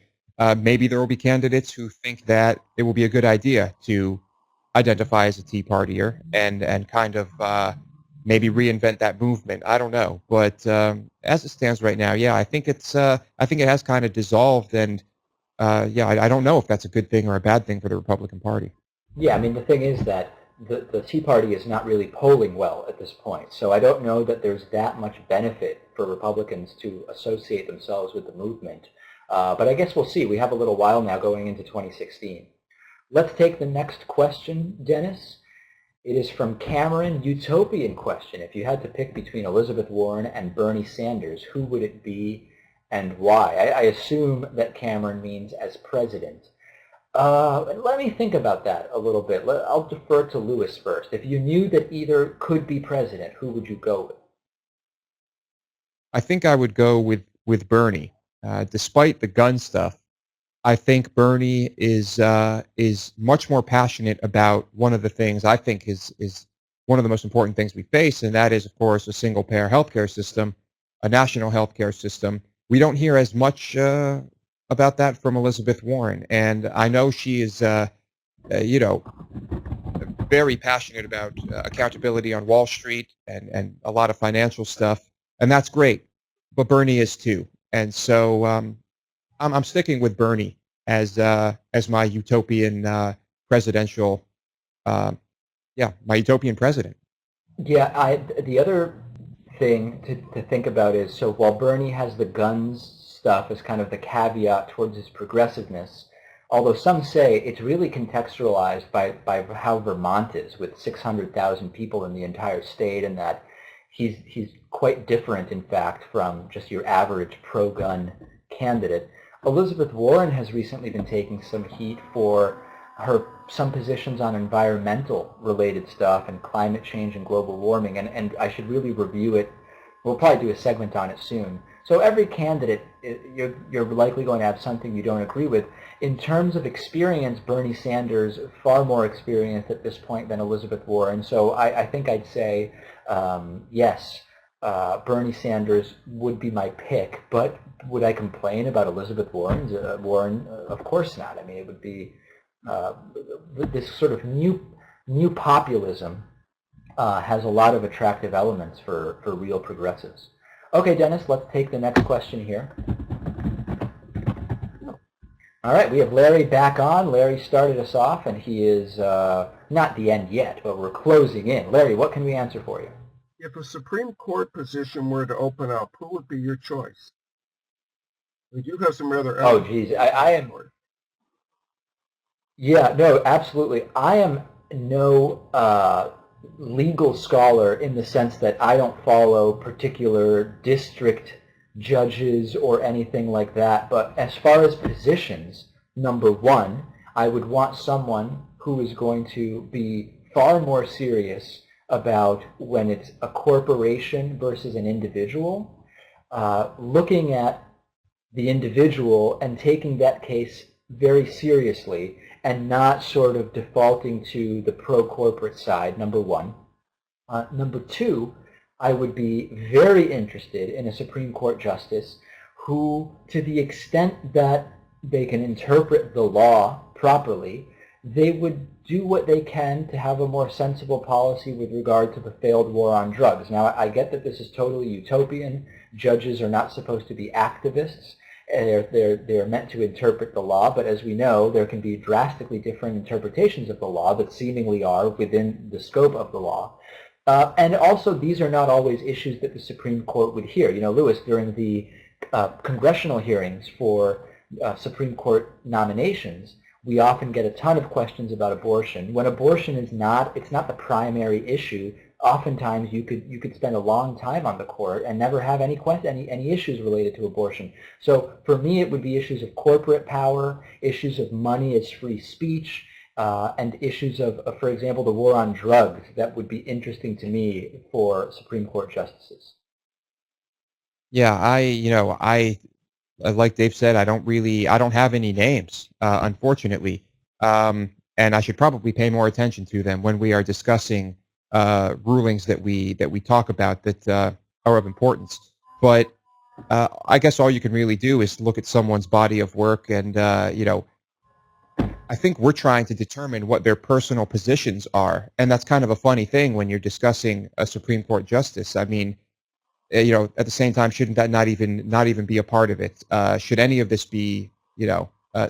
Maybe there will be candidates who think that it will be a good idea to identify as a Tea Partier and kind of maybe reinvent that movement. I don't know, but as it stands right now, yeah, I think it has kind of dissolved, and I don't know if that's a good thing or a bad thing for the Republican Party. Yeah, I mean, the thing is that the Tea Party is not really polling well at this point, so I don't know that there's that much benefit for Republicans to associate themselves with the movement. But I guess we'll see. We have a little while now going into 2016. Let's take the next question, Dennis. It is from Cameron, utopian question. If you had to pick between Elizabeth Warren and Bernie Sanders, who would it be and why? I assume that Cameron means as president. Let me think about that a little bit. I'll defer to Lewis first. If you knew that either could be president, who would you go with? I think I would go with Bernie, despite the gun stuff. I think Bernie is much more passionate about one of the things I think is one of the most important things we face, and that is, of course, a single-payer healthcare system, a national healthcare system. We don't hear as much about that from Elizabeth Warren, and I know she is, very passionate about accountability on Wall Street and a lot of financial stuff, and that's great. But Bernie is too, and so I'm sticking with Bernie as my utopian presidential, my utopian president. Yeah, the other thing to think about is, so while Bernie has the guns stuff as kind of the caveat towards his progressiveness, although some say it's really contextualized by how Vermont is, with 600,000 people in the entire state, and that he's quite different, in fact, from just your average pro-gun candidate. Elizabeth Warren has recently been taking some heat for some positions on environmental related stuff and climate change and global warming, and I should really review it. We'll probably do a segment on it soon. So every candidate, you're likely going to have something you don't agree with. In terms of experience, Bernie Sanders far more experienced at this point than Elizabeth Warren, so I think I'd say yes, Bernie Sanders would be my pick, but would I complain about Elizabeth Warren's? Warren? Of course not. I mean, it would be this sort of new populism has a lot of attractive elements for real progressives. Okay, Dennis, let's take the next question here. All right, we have Larry back on. Larry started us off, and he is not the end yet, but we're closing in. Larry, what can we answer for you? If a Supreme Court position were to open up, who would be your choice? We do have some rather... Oh, geez, I am... Yeah, no, absolutely. I am no legal scholar in the sense that I don't follow particular district judges or anything like that. But as far as positions, number one, I would want someone who is going to be far more serious about when it's a corporation versus an individual, looking at the individual and taking that case very seriously and not sort of defaulting to the pro-corporate side, number one. Number two, I would be very interested in a Supreme Court justice who, to the extent that they can interpret the law properly, they would do what they can to have a more sensible policy with regard to the failed war on drugs. Now, I get that this is totally utopian. Judges are not supposed to be activists. They're meant to interpret the law, but as we know, there can be drastically different interpretations of the law that seemingly are within the scope of the law. And also, these are not always issues that the Supreme Court would hear. You know, Lewis, during the congressional hearings for Supreme Court nominations, we often get a ton of questions about abortion. When abortion is not, it's not the primary issue. Oftentimes, you could spend a long time on the court and never have any issues related to abortion. So, for me, it would be issues of corporate power, issues of money as free speech, and issues of, for example, the war on drugs that would be interesting to me for Supreme Court justices. Yeah, like Dave said, I don't have any names, unfortunately, and I should probably pay more attention to them when we are discussing rulings that we talk about that are of importance. But I guess all you can really do is look at someone's body of work, and I think we're trying to determine what their personal positions are, and that's kind of a funny thing when you're discussing a Supreme Court justice. I mean, at the same time, shouldn't that not even be a part of it? Should any of this be,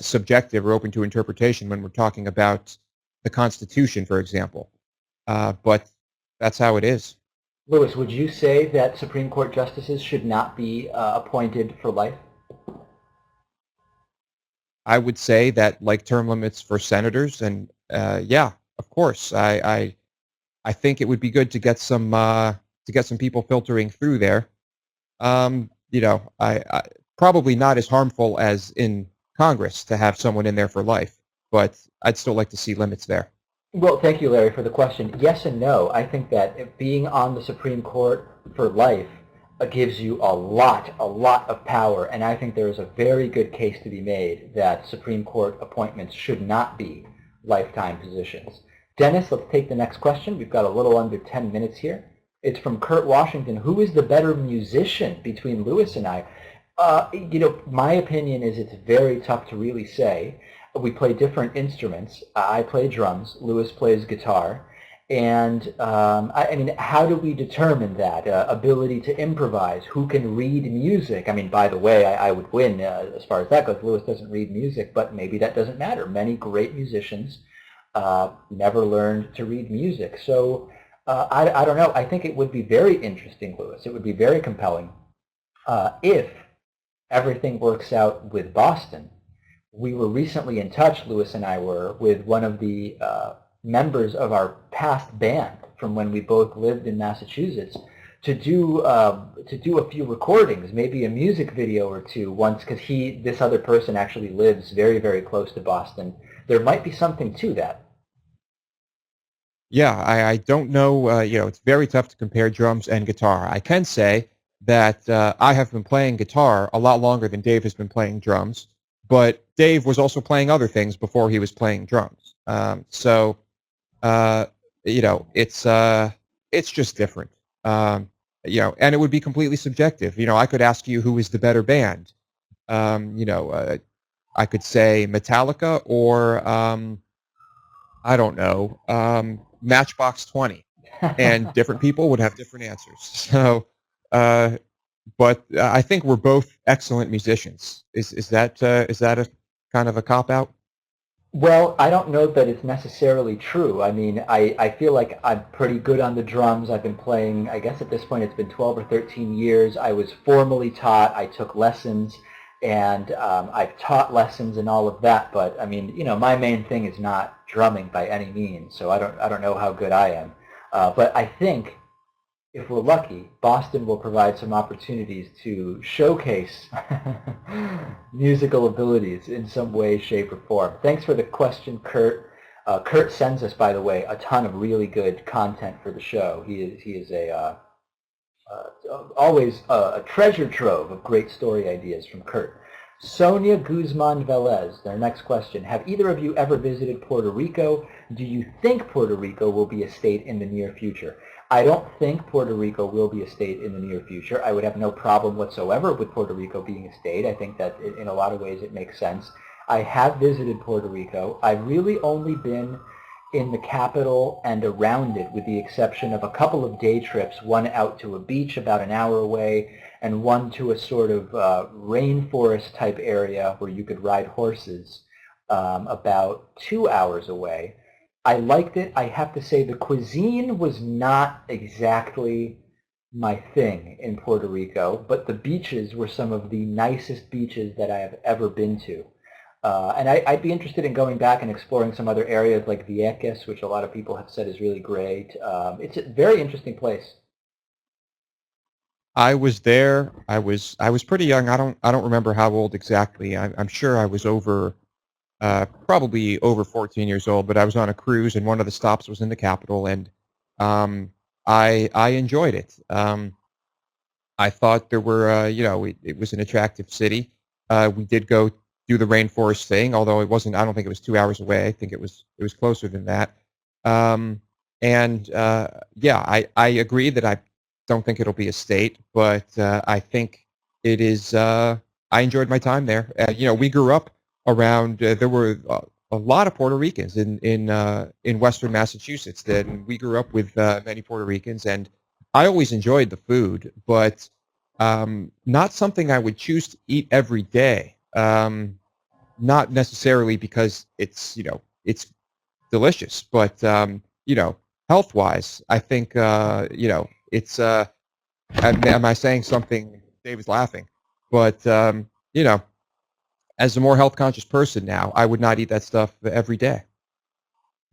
subjective or open to interpretation when we're talking about the Constitution, for example? But that's how it is. Lewis, would you say that Supreme Court justices should not be appointed for life? I would say that, like term limits for senators, and yeah, of course, I think it would be good to get some people filtering through there. I probably not as harmful as in Congress to have someone in there for life, but I'd still like to see limits there. Well, thank you, Larry, for the question. Yes and no. I think that being on the Supreme Court for life gives you a lot of power, and I think there is a very good case to be made that Supreme Court appointments should not be lifetime positions. Dennis, let's take the next question. We've got a little under 10 minutes here. It's from Kurt Washington. Who is the better musician between Lewis and I? My opinion is it's very tough to really say. We play different instruments. I play drums. Lewis plays guitar. And I mean, how do we determine that? Ability to improvise. Who can read music? I mean, by the way, I would win as far as that goes. Lewis doesn't read music, but maybe that doesn't matter. Many great musicians never learned to read music. So I don't know. I think it would be very interesting, Lewis. It would be very compelling if everything works out with Boston. We were recently in touch, Lewis and I were, with one of the members of our past band from when we both lived in Massachusetts to do a few recordings, maybe a music video or two once, because this other person actually lives very, very close to Boston. There might be something to that. Yeah, I don't know. It's very tough to compare drums and guitar. I can say that I have been playing guitar a lot longer than Dave has been playing drums, but Dave was also playing other things before he was playing drums. It's just different. And it would be completely subjective. I could ask you who is the better band. I could say Metallica or I don't know, Matchbox 20, and different people would have different answers. So, but I think we're both excellent musicians. Is that a kind of a cop out? Well, I don't know that it's necessarily true. I mean, I feel like I'm pretty good on the drums. I've been playing, I guess at this point it's been 12 or 13 years. I was formally taught. I took lessons, and I've taught lessons and all of that. But I mean, my main thing is not drumming by any means. So I don't know how good I am. But I think if we're lucky, Boston will provide some opportunities to showcase musical abilities in some way, shape, or form. Thanks for the question, Kurt. Kurt sends us, by the way, a ton of really good content for the show. He is always a treasure trove of great story ideas from Kurt. Sonia Guzman Velez, their next question. Have either of you ever visited Puerto Rico? Do you think Puerto Rico will be a state in the near future? I don't think Puerto Rico will be a state in the near future. I would have no problem whatsoever with Puerto Rico being a state. I think that in a lot of ways it makes sense. I have visited Puerto Rico. I've really only been in the capital and around it, with the exception of a couple of day trips, one out to a beach about an hour away, and one to a sort of rainforest type area where you could ride horses about 2 hours away. I liked it. I have to say the cuisine was not exactly my thing in Puerto Rico, but the beaches were some of the nicest beaches that I have ever been to. And I'd be interested in going back and exploring some other areas like Vieques, which a lot of people have said is really great. It's a very interesting place. I was there. I was pretty young. I don't remember how old exactly. I'm sure I was probably over 14 years old. But I was on a cruise, and one of the stops was in the capital, and um, I enjoyed it. I thought there were, it was an attractive city. We did go do the rainforest thing, although it wasn't. I don't think it was 2 hours away. I think it was closer than that. Um, and yeah, I agree that I don't think it'll be a state, but I think it is. I enjoyed my time there. We grew up around. There were a lot of Puerto Ricans in Western Massachusetts. Then we grew up with many Puerto Ricans, and I always enjoyed the food, but not something I would choose to eat every day. Not necessarily because it's delicious, but health wise, I think it's. Am I saying something? Dave is laughing, but as a more health conscious person now, I would not eat that stuff every day.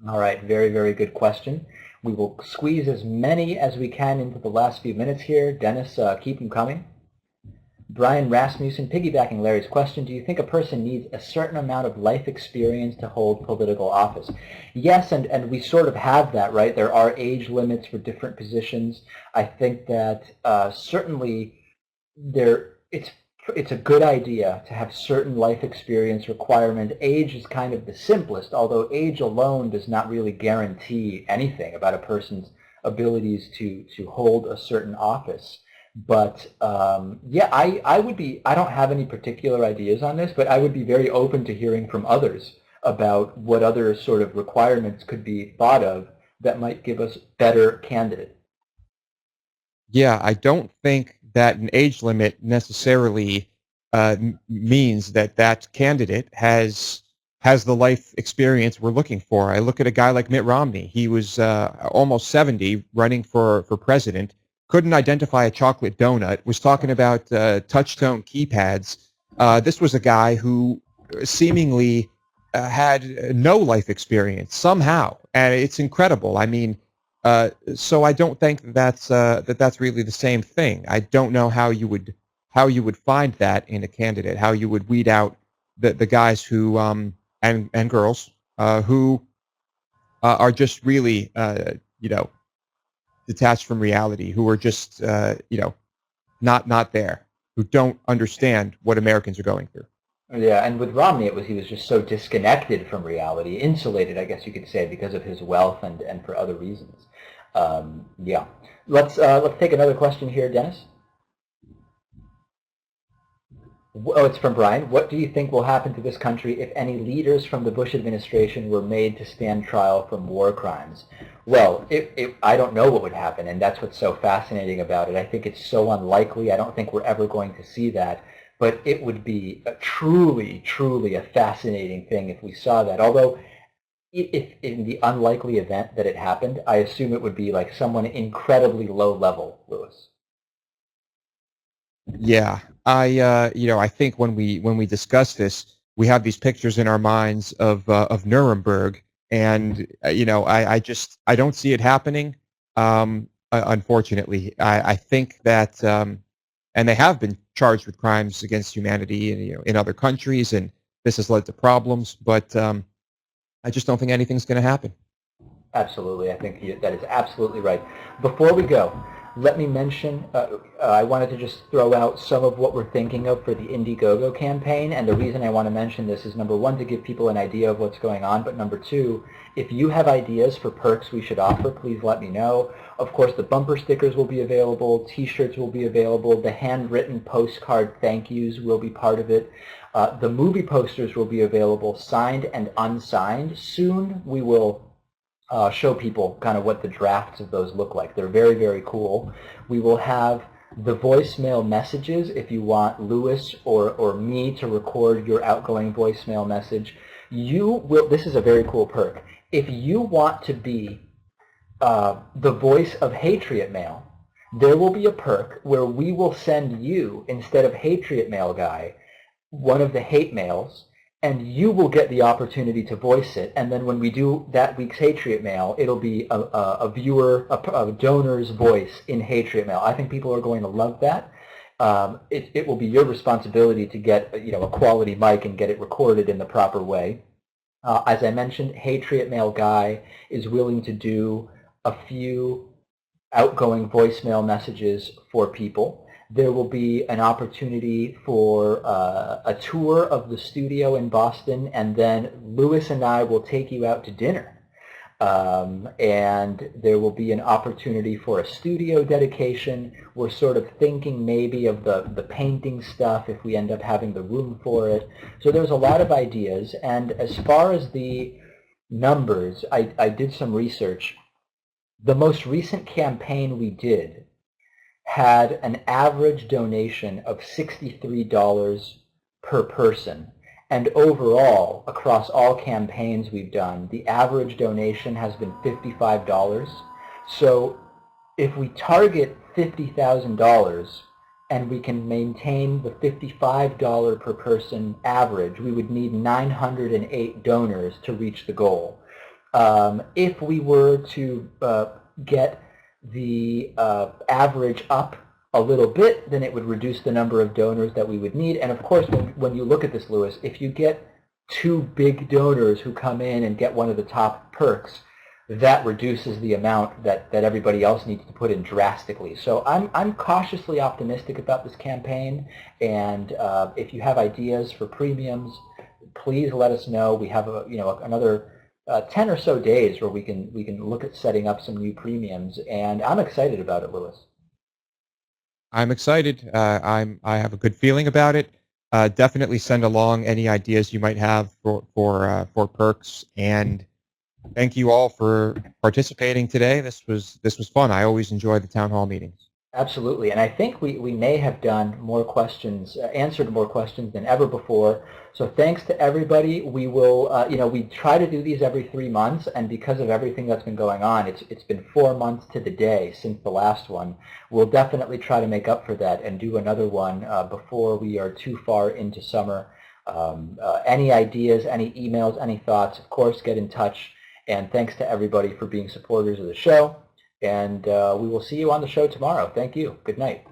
All right, very, very good question. We will squeeze as many as we can into the last few minutes here. Dennis, keep them coming. Brian Rasmussen, piggybacking Larry's question, do you think a person needs a certain amount of life experience to hold political office? Yes, and we sort of have that, right? There are age limits for different positions. I think that certainly it's a good idea to have certain life experience requirement. Age is kind of the simplest, although age alone does not really guarantee anything about a person's abilities to hold a certain office. But yeah, I would be, I don't have any particular ideas on this, but I would be very open to hearing from others about what other sort of requirements could be thought of that might give us better candidate. Yeah, I don't think that an age limit necessarily means that that candidate has the life experience we're looking for. I look at a guy like Mitt Romney. He was almost 70, running for president. Couldn't identify a chocolate donut. Was talking about touch-tone keypads. This was a guy who seemingly had no life experience somehow, and it's incredible. I mean, so I don't think that's really the same thing. I don't know how you would find that in a candidate, how you would weed out the guys who and girls who are just really detached from reality, who are just not there, who don't understand what Americans are going through. Yeah, and with Romney, he was just so disconnected from reality, insulated, I guess you could say, because of his wealth and for other reasons. Yeah, let's take another question here, Dennis. Oh, it's from Brian. What do you think will happen to this country if any leaders from the Bush administration were made to stand trial for war crimes? Well, I don't know what would happen, and that's what's so fascinating about it. I think it's so unlikely. I don't think we're ever going to see that. But it would be truly, truly a fascinating thing if we saw that. Although, if in the unlikely event that it happened, I assume it would be like someone incredibly low level, Lewis. Yeah, I think when we discuss this, we have these pictures in our minds of Nuremberg, and I don't see it happening. Unfortunately, I think that, and they have been charged with crimes against humanity, in other countries, and this has led to problems. But I just don't think anything's going to happen. Absolutely. I think that is absolutely right. Before we go, let me mention, I wanted to just throw out some of what we're thinking of for the Indiegogo campaign, and the reason I want to mention this is, number one, to give people an idea of what's going on, but number two, if you have ideas for perks we should offer, please let me know. Of course, the bumper stickers will be available, T-shirts will be available, the handwritten postcard thank yous will be part of it. The movie posters will be available, signed and unsigned. Soon we will show people kind of what the drafts of those look like. They're very, very cool. We will have the voicemail messages if you want Lewis or me to record your outgoing voicemail message. You will, this is a very cool perk. If you want to be the voice of Hatriot Mail, there will be a perk where we will send you, instead of Hatriot Mail Guy, one of the hate mails, and you will get the opportunity to voice it. And then when we do that week's Hatriot Mail, it'll be a viewer, a donor's voice in Hatriot Mail. I think people are going to love that. It will be your responsibility to get a quality mic and get it recorded in the proper way. As I mentioned, Hatriot Mail Guy is willing to do a few outgoing voicemail messages for people. There will be an opportunity for a tour of the studio in Boston, and then Lewis and I will take you out to dinner. And there will be an opportunity for a studio dedication. We're sort of thinking maybe of the painting stuff if we end up having the room for it. So there's a lot of ideas. And as far as the numbers, I did some research. The most recent campaign we did had an average donation of $63 per person. And overall, across all campaigns we've done, the average donation has been $55. So if we target $50,000 and we can maintain the $55 per person average, we would need 908 donors to reach the goal. If we were to get the average up a little bit, then it would reduce the number of donors that we would need. And of course, when you look at this, Lewis, if you get two big donors who come in and get one of the top perks, that reduces the amount that everybody else needs to put in drastically. So I'm cautiously optimistic about this campaign, and if you have ideas for premiums, please let us know. We have another 10 or so days where we can look at setting up some new premiums, and I'm excited about it, Lewis. I'm excited. I have a good feeling about it. Definitely send along any ideas you might have for perks, and thank you all for participating today. This was fun. I always enjoy the town hall meetings. Absolutely, and I think we may have done more questions, answered more questions than ever before. So thanks to everybody. We will, we try to do these every 3 months, and because of everything that's been going on, it's been 4 months to the day since the last one. We'll definitely try to make up for that and do another one before we are too far into summer. Any ideas, any emails, any thoughts, of course, get in touch. And thanks to everybody for being supporters of the show. And we will see you on the show tomorrow. Thank you. Good night.